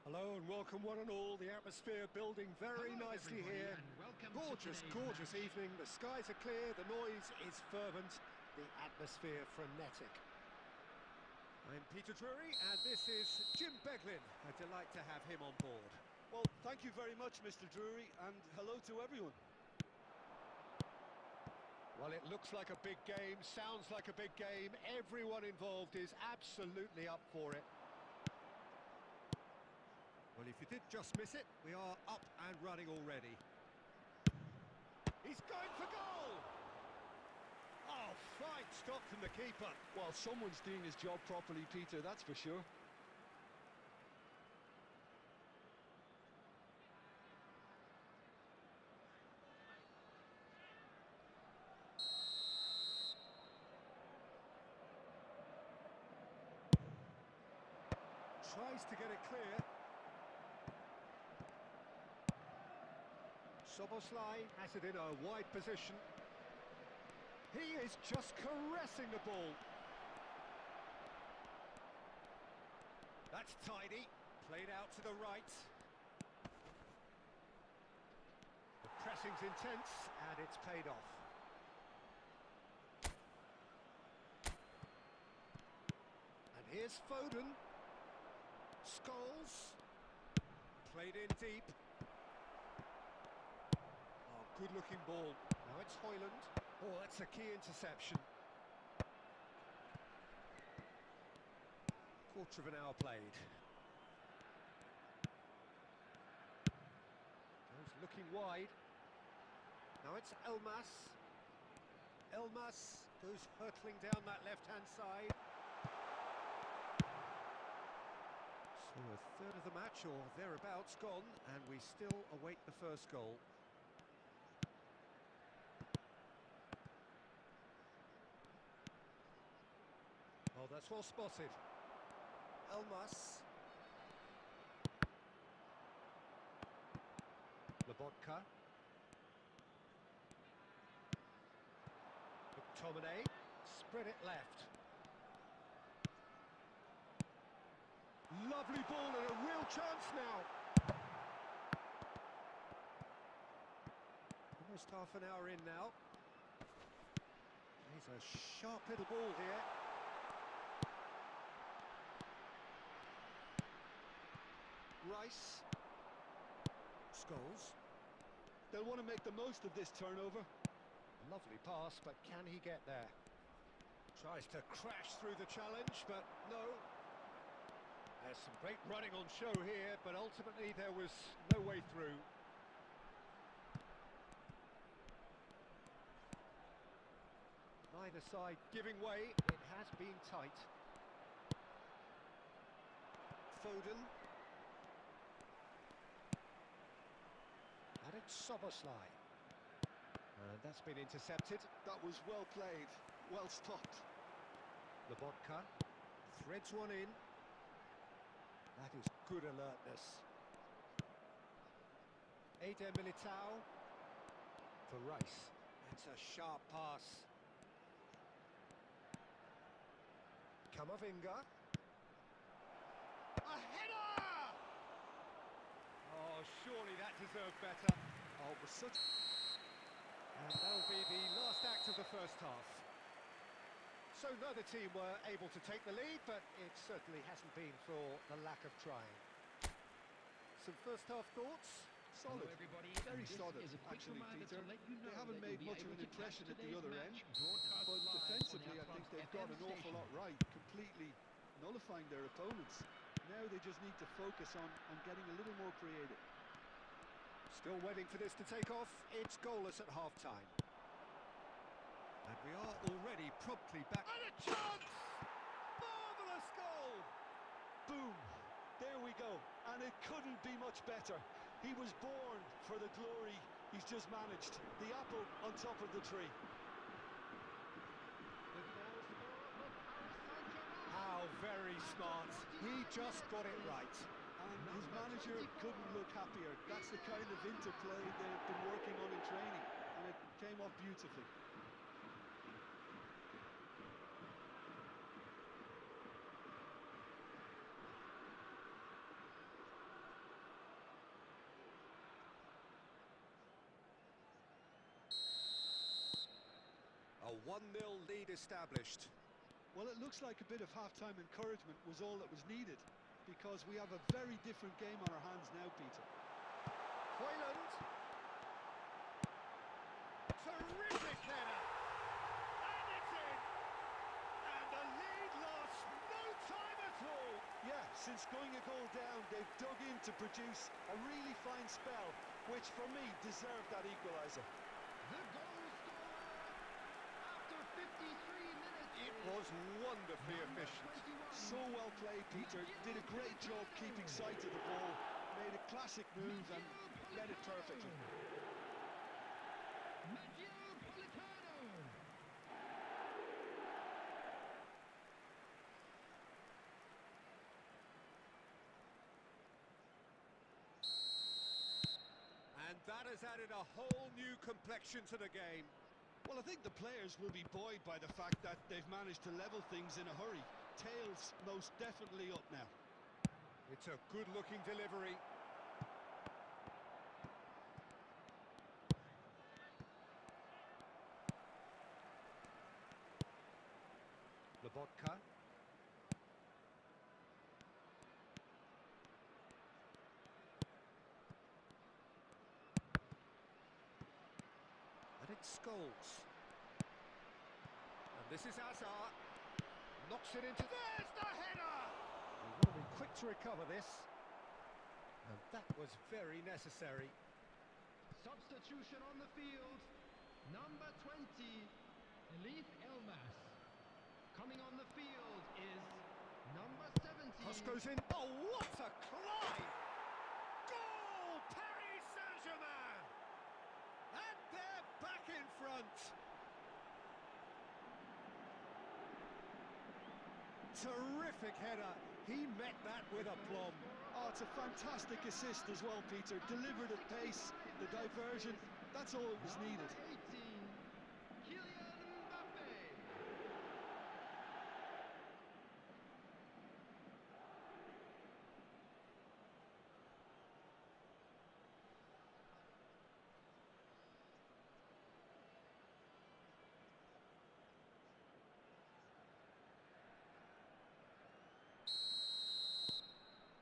Hello and welcome one and all. The atmosphere building very nicely here. Gorgeous evening. The skies are clear, the noise is fervent, the atmosphere frenetic. I'm Peter Drury and this is Jim Beglin. A delight to have him on board. Well, thank you very much, Mr. Drury, and hello to everyone. Well, it looks like a big game, sounds like a big game. Everyone involved is absolutely up for it. Well, if you did just miss it, we are up and running already. He's going for goal! Oh, fine stop from the keeper. Well, someone's doing his job properly, Peter, that's for sure. Tries to get it clear. Soboslai has it in a wide position. He is just caressing the ball. That's tidy. Played out to the right. The pressing's intense and it's paid off. And here's Foden. Scholes. Played in deep. Oh, good-looking ball. Now it's Højlund. Oh, that's a key interception. Quarter of an hour played. Goes looking wide. Now it's Elmas. Elmas goes hurtling down that left-hand side. So a third of the match or thereabouts gone, and we still await the first goal. Oh, that's well spotted. Elmas. Lobotka. McTominay. Spread it left. Lovely ball and a real chance now. Almost half an hour in now. He's a sharp little ball here. Rice. Scholes. They'll want to make the most of this turnover. Lovely pass, but can he get there? Tries to crash through the challenge, but no. There's some great running on show here, but ultimately there was no way through. Neither side giving way. It has been tight. Foden. And it's Soboslai. And that's been intercepted. That was well played, well stopped. Lobotka threads one in. That is good alertness. Eder Militao for Rice. That's a sharp pass. Camavinga. A header! Oh, surely that deserved better. Oh, it was such... And that'll be the last act of the first half. So neither team were able to take the lead, but it certainly hasn't been for the lack of trying. Some first half thoughts? Solid. Hello everybody. Very solid, actually, Peter. They haven't made much of an impression at the other end, but defensively I think they've got an awful lot right, completely nullifying their opponents. Now they just need to focus on getting a little more creative. Still waiting for this to take off. It's goalless at half-time. And we are already promptly back. And a chance! Marvellous goal! Boom! There we go. And it couldn't be much better. He was born for the glory he's just managed. The apple on top of the tree. How very smart. He just got it right. And his manager couldn't look happier. That's the kind of interplay they've been working on in training. And it came off beautifully. A 1-0 lead established. Well, it looks like a bit of half-time encouragement was all that was needed, because we have a very different game on our hands now, Peter. Hoyland. Terrific header. And it's in. And the lead lost no time at all. Yeah, since going a goal down, they've dug in to produce a really fine spell, which for me deserved that equaliser. The goal scorer after 53 minutes. It was wonderfully efficient. So well played, Peter. Did a great job keeping sight of the ball. Made a classic move and read it perfectly. And that has added a whole new complexion to the game. Well, I think the players will be buoyed by the fact that they've managed to level things in a hurry. Tails most definitely up now. It's a good-looking delivery. Lobotka. And it's Scholes. And this is Hazard. Knocks it into... There's the header! You want to be quick to recover this. And that was very necessary. Substitution on the field. Number 20, Elif Elmas. Coming on the field is number 17. Cross goes in. Oh, what a climb! Goal! Paris Saint-Germain! And they're back in front. Terrific header. He met that with aplomb. Oh, it's a fantastic assist as well, Peter. Delivered at pace, the diversion, that's all that was needed. Number 18, Kylian Mbappe.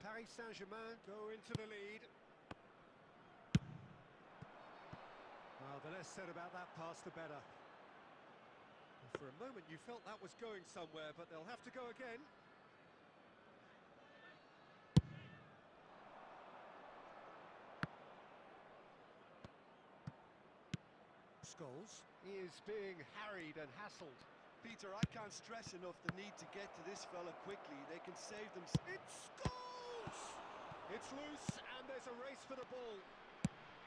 Paris Saint-Germain go into the lead. Well, the less said about that pass, the better. For a moment you felt that was going somewhere, but they'll have to go again. Scholes is being harried and hassled. Peter, I can't stress enough the need to get to this fella quickly. They can save them. It's Scholes! It's loose, and there's a race for the ball.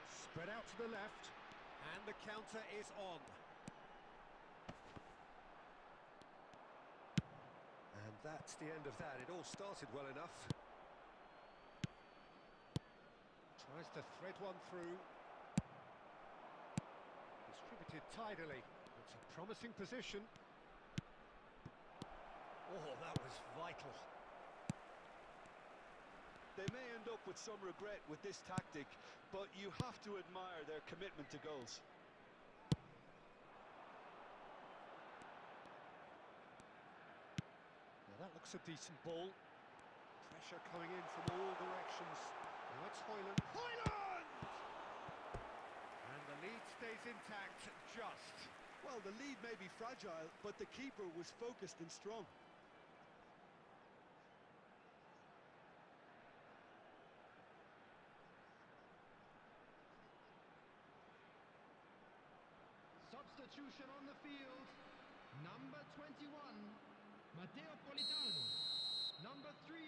Spread out to the left, and the counter is on. And that's the end of that. It all started well enough. Tries to thread one through. Distributed tidily. It's a promising position. Oh, that was vital. They may end up with some regret with this tactic, but you have to admire their commitment to goals. Now that looks a decent ball. Pressure coming in from all directions. Now it's Hoyland. Hoyland! And the lead stays intact, just. Well, the lead may be fragile, but the keeper was focused and strong. Substitution on the field. Number 21, Matteo Politano. Number 3,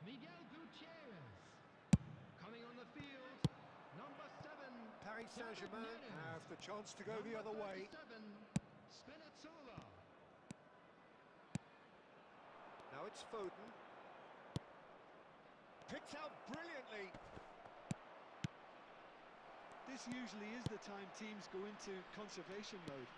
Miguel Gutierrez. Coming on the field, number 7, Paris Saint-Germain have the chance to go the other way. 37, Spinazzola. Now it's Foden. Picked out brilliantly. This usually is the time teams go into conservation mode.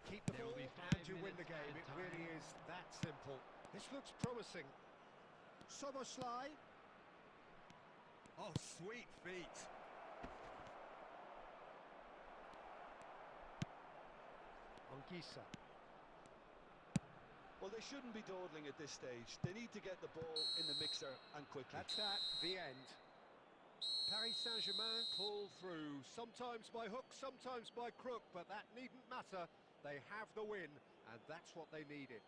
Keep the ball and you win the game. It really is that simple. This looks promising. Soboslai. Oh, sweet feet. Anguissa. Well, they shouldn't be dawdling at this stage. They need to get the ball in the mixer and quickly. That's that, the end. Paris Saint-Germain pull through, sometimes by hook, sometimes by crook, but that needn't matter. They have the win, and that's what they needed.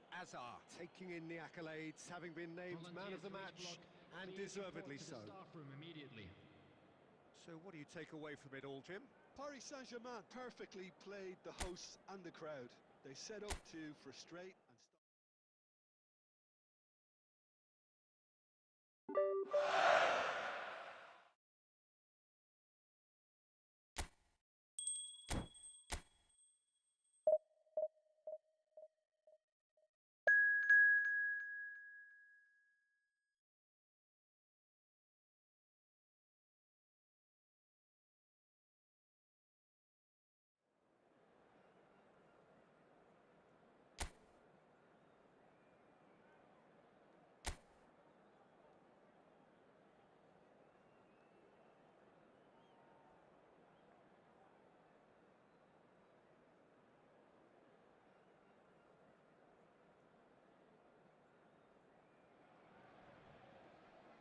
Hazard taking in the accolades, having been named man of the match, and deservedly so. So what do you take away from it all, Jim? Paris Saint-Germain perfectly played the hosts and the crowd. They set up to frustrate and stop.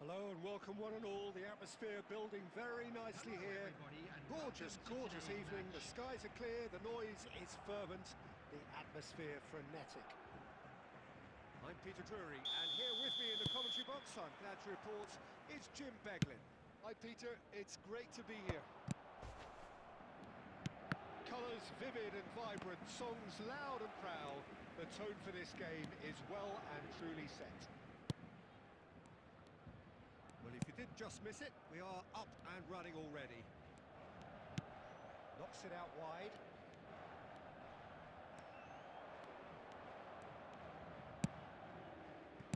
Hello and welcome one and all. The atmosphere building very nicely here. Gorgeous, gorgeous evening. The skies are clear, the noise is fervent, the atmosphere frenetic. I'm Peter Drury, and here with me in the commentary box, I'm glad to report, is Jim Beglin. Hi, Peter. It's great to be here. Colours vivid and vibrant, songs loud and proud. The tone for this game is well and truly set. Well, if you did just miss it, we are up and running already. Knocks it out wide.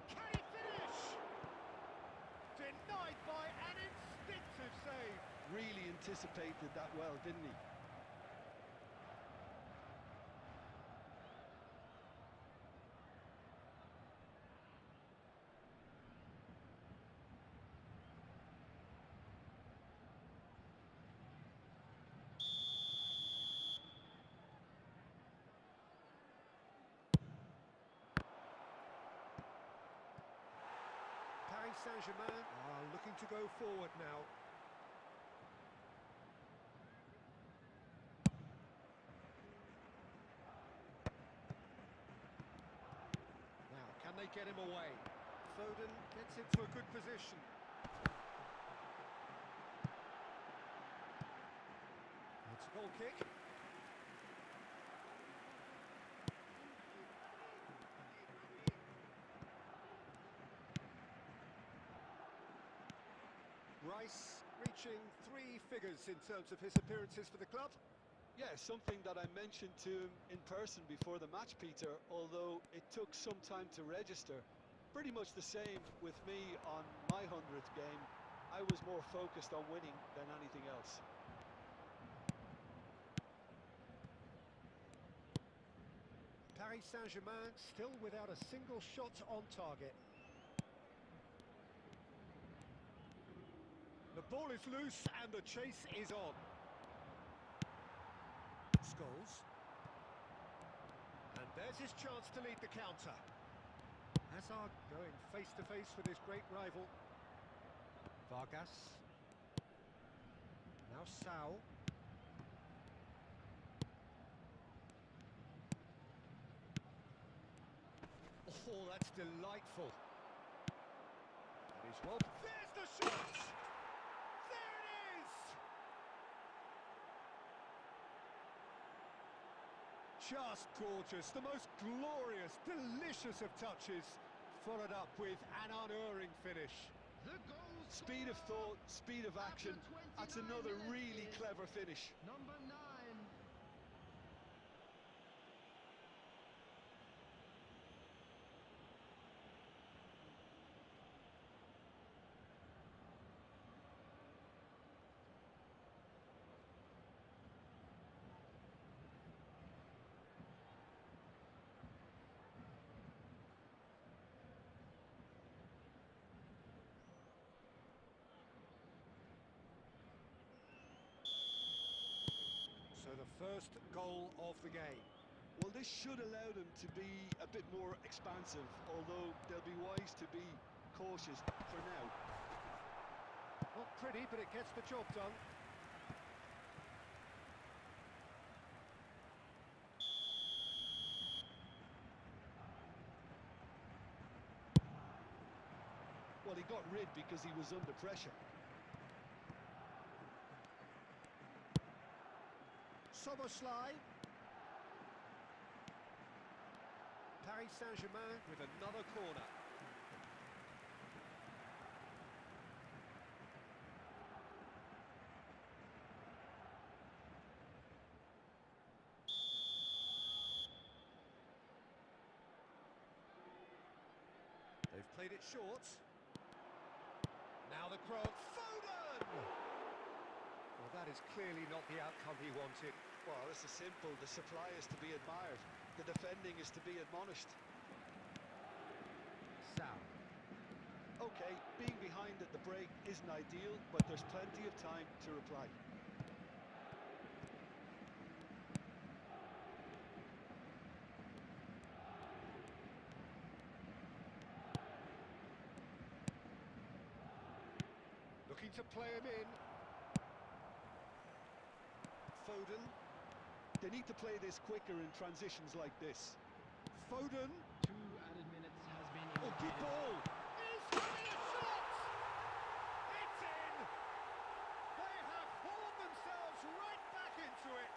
Can he finish? Denied by an instinctive save. Really anticipated that well, didn't he? Paris Saint-Germain are looking to go forward now. Now, can they get him away? Foden gets into a good position. It's a goal kick. Rice reaching 3 figures in terms of his appearances for the club. Yeah, something that I mentioned to him in person before the match, Peter, although it took some time to register. Pretty much the same with me on my 100th game. I was more focused on winning than anything else. Paris Saint-Germain still without a single shot on target. The ball is loose and the chase is on. Scholes. And there's his chance to lead the counter. Hazard going face-to-face with his great rival. Vargas. Now Sau. Oh, that's delightful. That is well. There's the shot! There it is! Just gorgeous, the most glorious, delicious of touches, followed up with an unerring finish. Speed of thought, speed of action. That's another really clever finish. Number 9. the first goal of the game. Well, this should allow them to be a bit more expansive, although they'll be wise to be cautious for now. Not pretty, but it gets the job done. Well, he got rid because he was under pressure. Soboslai. Paris Saint-Germain with another corner. They've played it short. Now the cross. Foden! Well, that is clearly not the outcome he wanted. Well, this is simple. The supply is to be admired. The defending is to be admonished. Sound. Okay, being behind at the break isn't ideal, but there's plenty of time to reply. Looking to play him in. Foden. They need to play this quicker in transitions like this. Foden. 2 added minutes has been Oh, good indicated. ball. He's having a shot! It's in! They have hauled themselves right back into it.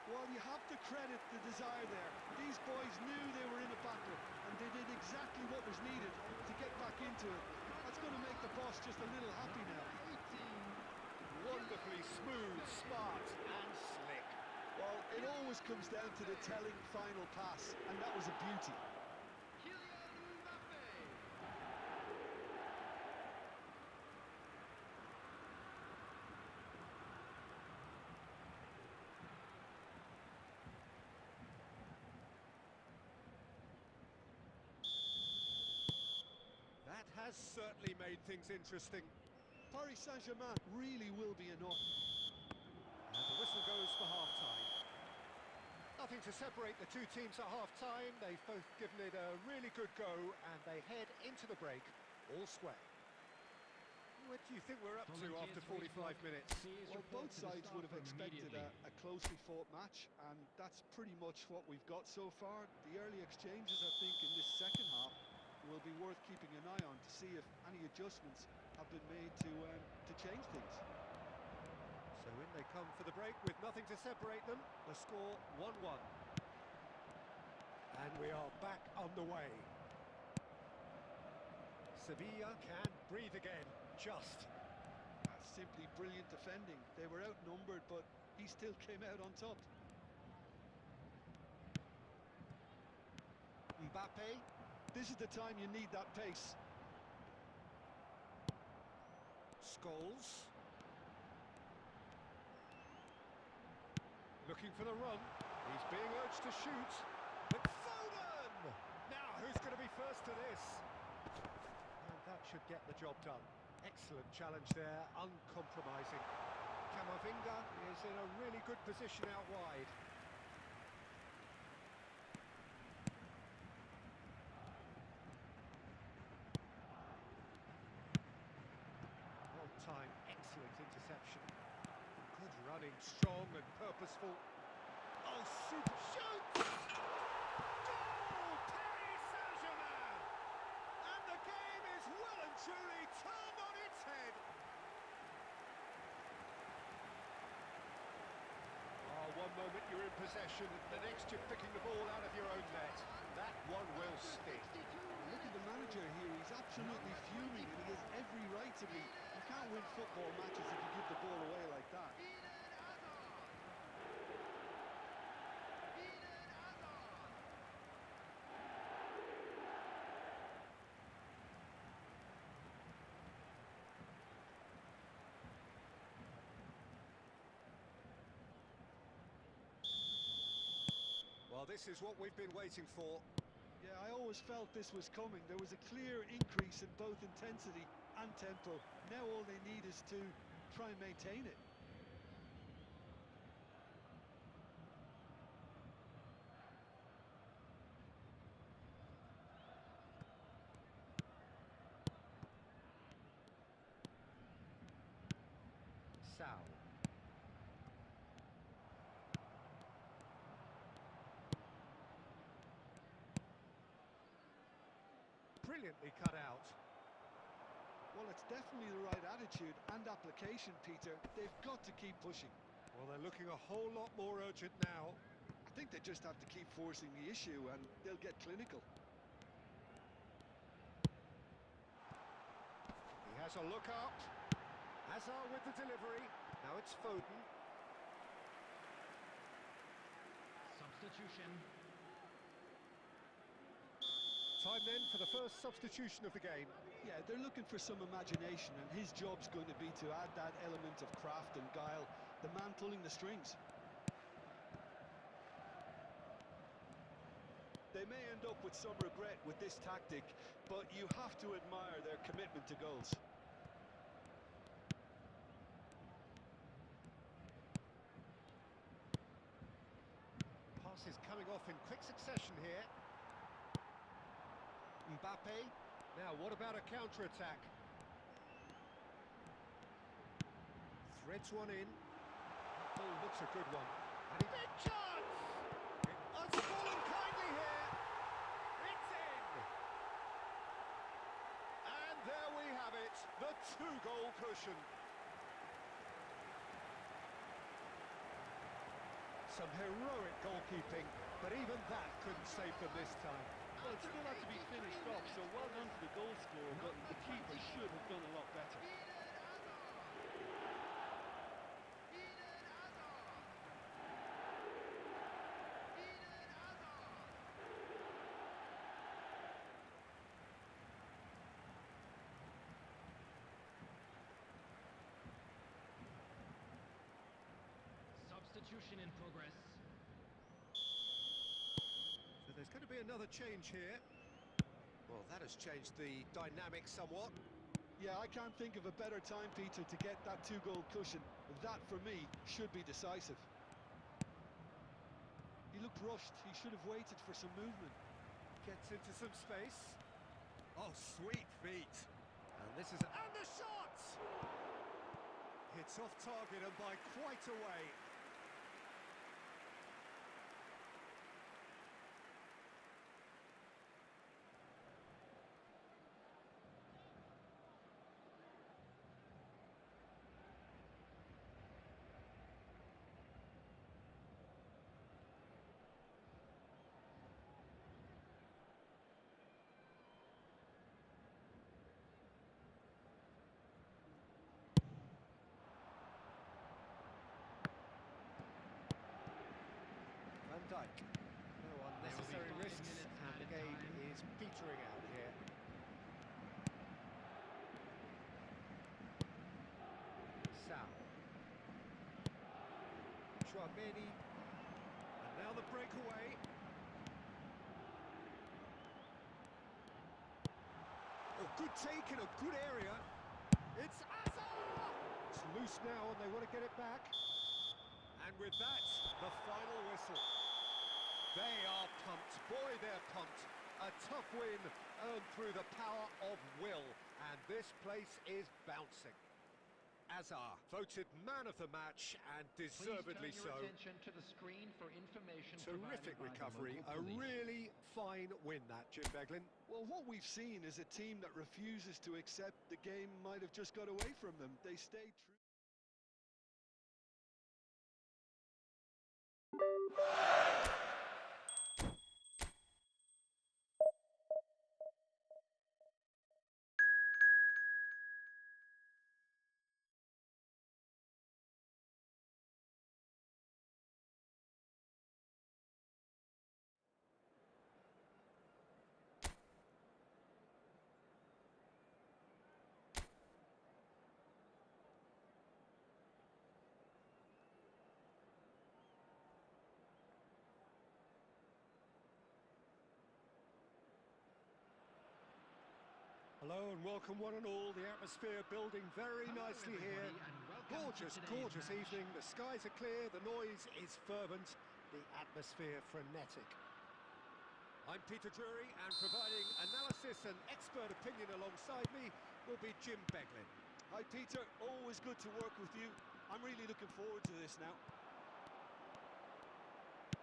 Well, you have to credit the desire there. These boys knew they were in a battle, and they did exactly what was needed to get back into it. That's going to make the boss just a little happy now. 18. Wonderfully smooth, smart and slick. Well, it always comes down to the telling final pass, and that was a beauty. Kylian Mbappe. That has certainly made things interesting. Paris Saint-Germain really will be annoyed. And the whistle goes for half-time. Nothing to separate the two teams at half-time. They've both given it a really good go, and they head into the break all square. What do you think we're up to after 45 minutes? Well, both sides would have expected a closely fought match, and that's pretty much what we've got so far. The early exchanges, I think, in this second half will be worth keeping an eye on to see if any adjustments have been made to change things. So in they come for the break with nothing to separate them. The score 1-1. And we are back underway. Sevilla can breathe again, just. That's simply brilliant defending. They were outnumbered, but he still came out on top. Mbappe. This is the time you need that pace. Scholes. Looking for the run. He's being urged to shoot. But Foden! Now, who's going to be first to this? And that should get the job done. Excellent challenge there, uncompromising. Camavinga is in a really good position out wide. Well-timed, excellent interception. Good running, strong and purposeful. Oh, super shoot! Goal! Paris Saint-Germain! And the game is well and truly turned on its head. Oh, one moment you're in possession, the next you're picking the ball out of your own net. That one will stick. Look at the manager here, he's absolutely fuming and he has every right to be. You can't win football matches if you give the ball away like that. Well, this is what we've been waiting for. Yeah, I always felt this was coming. There was a clear increase in both intensity and tempo. Now all they need is to try and maintain it. brilliantly cut out. Well, it's definitely the right attitude and application, Peter. They've got to keep pushing. Well, they're looking a whole lot more urgent now. I think they just have to keep forcing the issue and they'll get clinical. He has a look up. Hazard with the delivery. Now it's Foden. Substitution. Time then for the first substitution of the game. Yeah, they're looking for some imagination, and his job's going to be to add that element of craft and guile, the man pulling the strings. They may end up with some regret with this tactic, but you have to admire their commitment to goals. Pass is coming off in quick succession here. Mbappe. Now, what about a counter-attack? Threads one in. Oh, looks a good one. And big chance! It has fallen kindly here. It's in! And there we have it, the two-goal cushion. Some heroic goalkeeping, but even that couldn't save them this time. Well, it still had to be finished off, so well done to the goal scorer, but the keeper should have done a lot better. Substitution in progress. So there's going to be another change here. Well, that has changed the dynamic somewhat. Yeah, I can't think of a better time, Peter, to get that two-goal cushion. That, for me, should be decisive. He looked rushed. He should have waited for some movement. Gets into some space. Oh, sweet feet. And this is... And the shot! Hits off target and by quite a way. Van Dijk. No unnecessary risks, and the game is petering out here. Sal. Chouameni. And now the breakaway. Oh, good take in a good area. It's Hazard! It's loose now and they want to get it back. And with that, the final whistle. They are pumped. Boy, they're pumped. A tough win earned through the power of will. And this place is bouncing. Hazard voted man of the match, and deservedly so. Please turn your attention to the screen for information. Terrific recovery. A Police. really fine win, that, Jim Beglin. Well, what we've seen is a team that refuses to accept the game might have just got away from them. They stayed true. Hello and welcome one and all. The atmosphere building very Hello nicely here. everybody, and welcome to Gorgeous, today's gorgeous match. evening. The skies are clear, the noise is fervent, the atmosphere frenetic. I'm Peter Drury, and providing analysis and expert opinion alongside me will be Jim Beglin. Hi, Peter. Always good to work with you. I'm really looking forward to this now.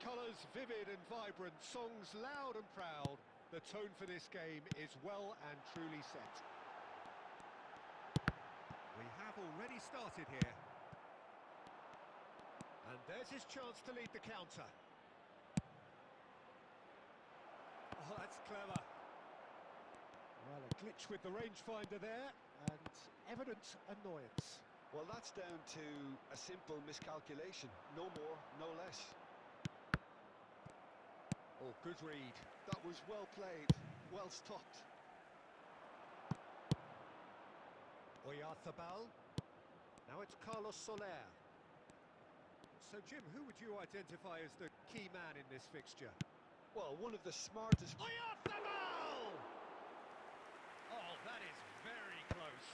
Colours vivid and vibrant, songs loud and proud. The tone for this game is well and truly set. We have already started here. And there's his chance to lead the counter. Oh, that's clever. Well, a glitch with the rangefinder there, and evident annoyance. Well, that's down to a simple miscalculation. No more, no less. Oh, good read. That was well played, well stopped. Efootbal. Now it's Carlos Soler. So, Jim, who would you identify as the key man in this fixture? Well, one of the smartest... Efootbal! Oh, that is very close.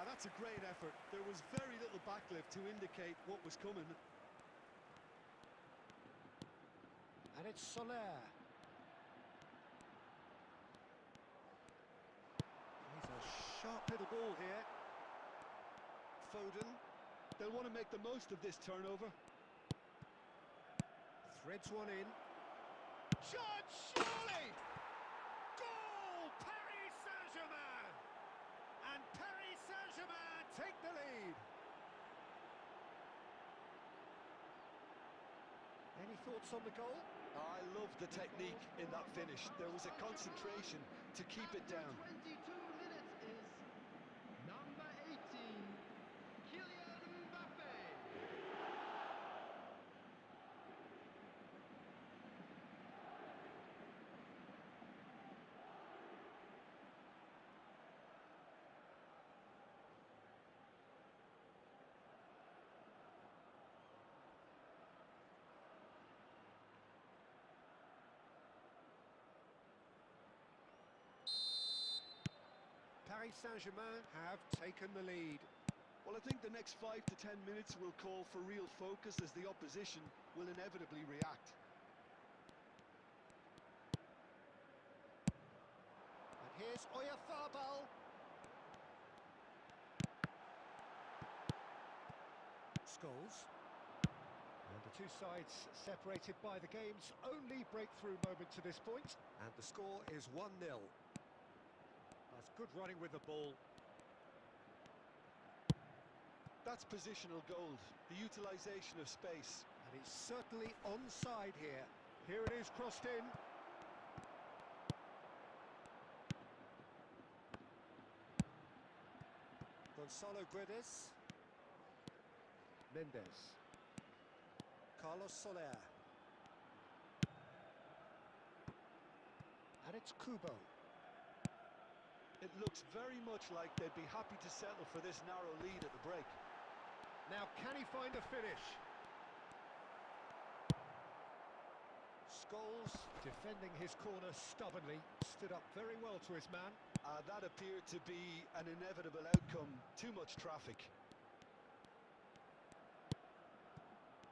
That's a great effort. There was very little backlift to indicate what was coming. And it's Soler. He's a sharp little ball here. Foden. They'll want to make the most of this turnover. Threads one in. Shot, surely! Goal! Paris Saint-Germain! And Paris Saint-Germain take the lead. Any thoughts on the goal? I love the technique in that finish. There was a concentration to keep it down. 22 minutes is number 18, Kylian Mbappe. Paris Saint-Germain have taken the lead. Well, I think the next 5 to 10 minutes will call for real focus as the opposition will inevitably react. And here's Efootbal. Scholes. And the two sides separated by the game's only breakthrough moment to this point. And the score is 1-0. That's good running with the ball. That's positional gold, the utilisation of space. And he's certainly onside here. Here it is, crossed in. Gonzalo Guedes. Mendes. Carlos Soler. And it's Kubo. It looks very much like they'd be happy to settle for this narrow lead at the break. Now, can he find a finish? Scholes, defending his corner stubbornly, stood up very well to his man. That appeared to be an inevitable outcome. Too much traffic.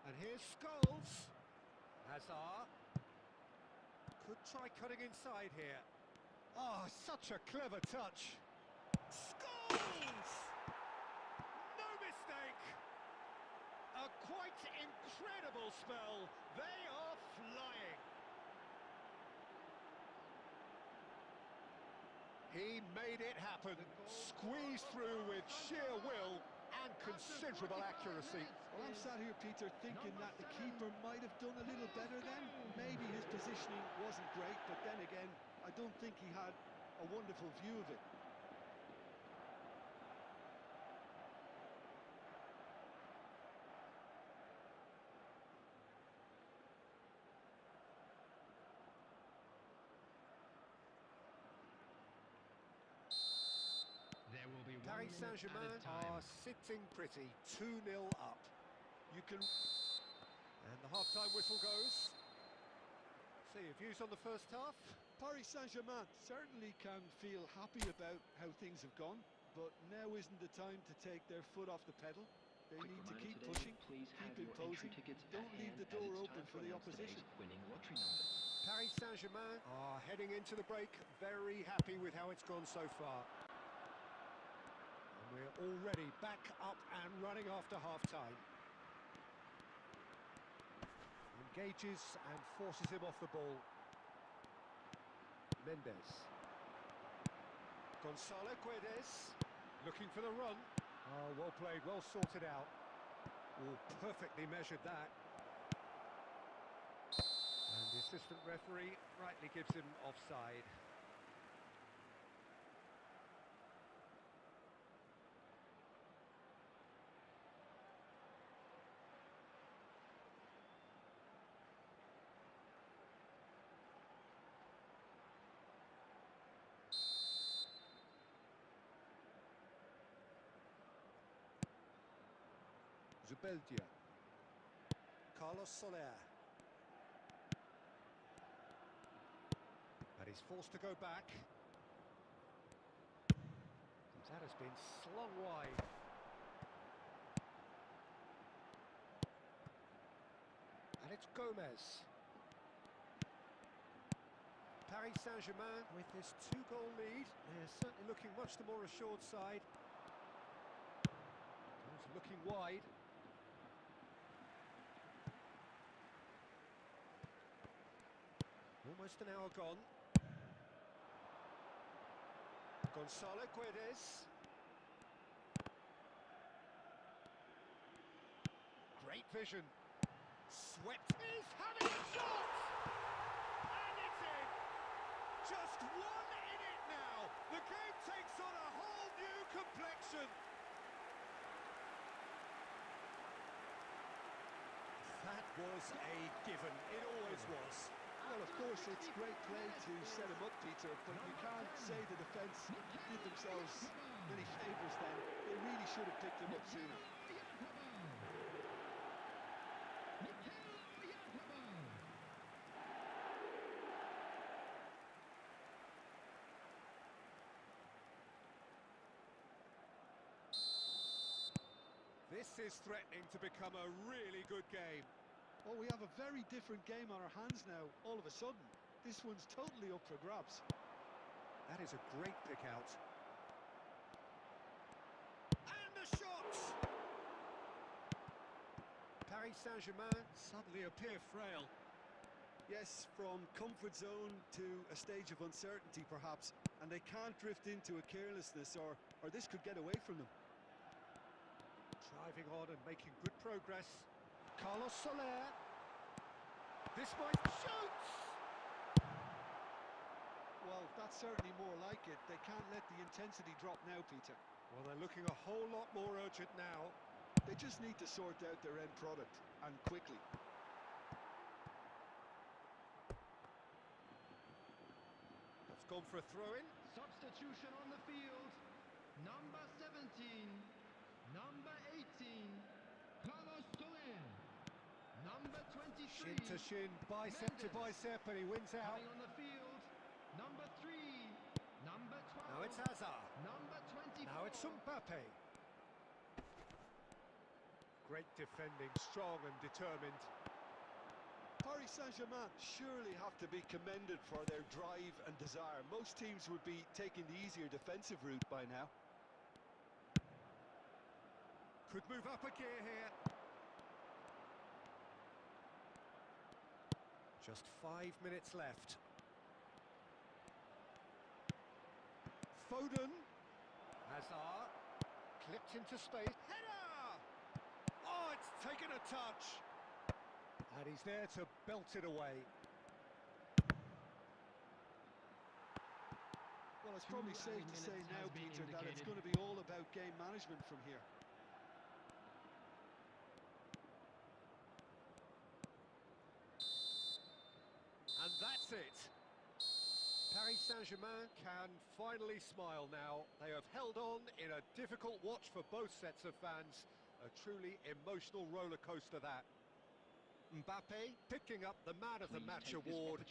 And here's Scholes. Hazard. Could try cutting inside here. Oh, such a clever touch. Scholes! No mistake! A quite incredible spell. They are flying. He made it happen. Squeezed through with sheer will and considerable accuracy. Well, I'm sat here, Peter, thinking that the keeper might have done a little better then. Maybe his positioning wasn't great, but then again, I don't think he had a wonderful view of it. There will be Paris Saint-Germain are sitting pretty, 2-0 up. You can... And the half-time whistle goes. So your views on the first half? Paris Saint-Germain certainly can feel happy about how things have gone, but now isn't the time to take their foot off the pedal. They need to keep pushing, keep imposing, don't leave the door open for the opposition. Winning lottery numbers. Paris Saint-Germain are heading into the break very happy with how it's gone so far. And we're already back up and running after half-time. Engages and forces him off the ball. Mendes. Gonzalo Guedes, looking for the run. Oh, well played, well sorted out. Oh, perfectly measured that. And the assistant referee rightly gives him offside. Zubeldia. Carlos Soler. And he's forced to go back. That has been slung wide. And it's Gomez. Paris Saint-Germain with this 2-goal lead. They're certainly looking much the more assured side. He's looking wide. Almost an hour gone. Gonzalo Guedes. Great vision. Swept. He's having a shot! And it's in! Just one in it now. The game takes on a whole new complexion. That was a given. It always was. Well, of course, it's great play to set him up, Peter, but you can't say the defence did themselves many favours then. They really should have picked him up sooner. This is threatening to become a really good game. Oh, we have a very different game on our hands now, all of a sudden. This one's totally up for grabs. That is a great pick out. And the shot! Paris Saint-Germain suddenly appear frail. Yes, from comfort zone to a stage of uncertainty, perhaps. And they can't drift into a carelessness, or this could get away from them. Driving on and making good progress. Carlos Soler. This might shoot! Well, that's certainly more like it. They can't let the intensity drop now, Peter. Well, they're looking a whole lot more urgent now. They just need to sort out their end product, and quickly. It's gone for a throw-in. Substitution on the field. Number 17, number 18, Carlos Soler. Number 23, Shin to shin, bicep to Mendes. bicep, and he wins out. Coming on the field, number 3, number 12. Now it's Hazard. Number 24. Now it's Mbappe. Great defending, strong and determined. Paris Saint-Germain surely have to be commended for their drive and desire. Most teams would be taking the easier defensive route by now. Could move up a gear here. Just 5 minutes left. Foden. Hazard. Clipped into space. Header! Oh, it's taken a touch. And he's there to belt it away. Well, it's probably safe to say now, Peter, that it's going to be all about game management from here. And that's it. Paris Saint-Germain can finally smile now. They have held on in a difficult watch for both sets of fans. A truly emotional roller coaster that. Mbappe picking up the Man of the Match award.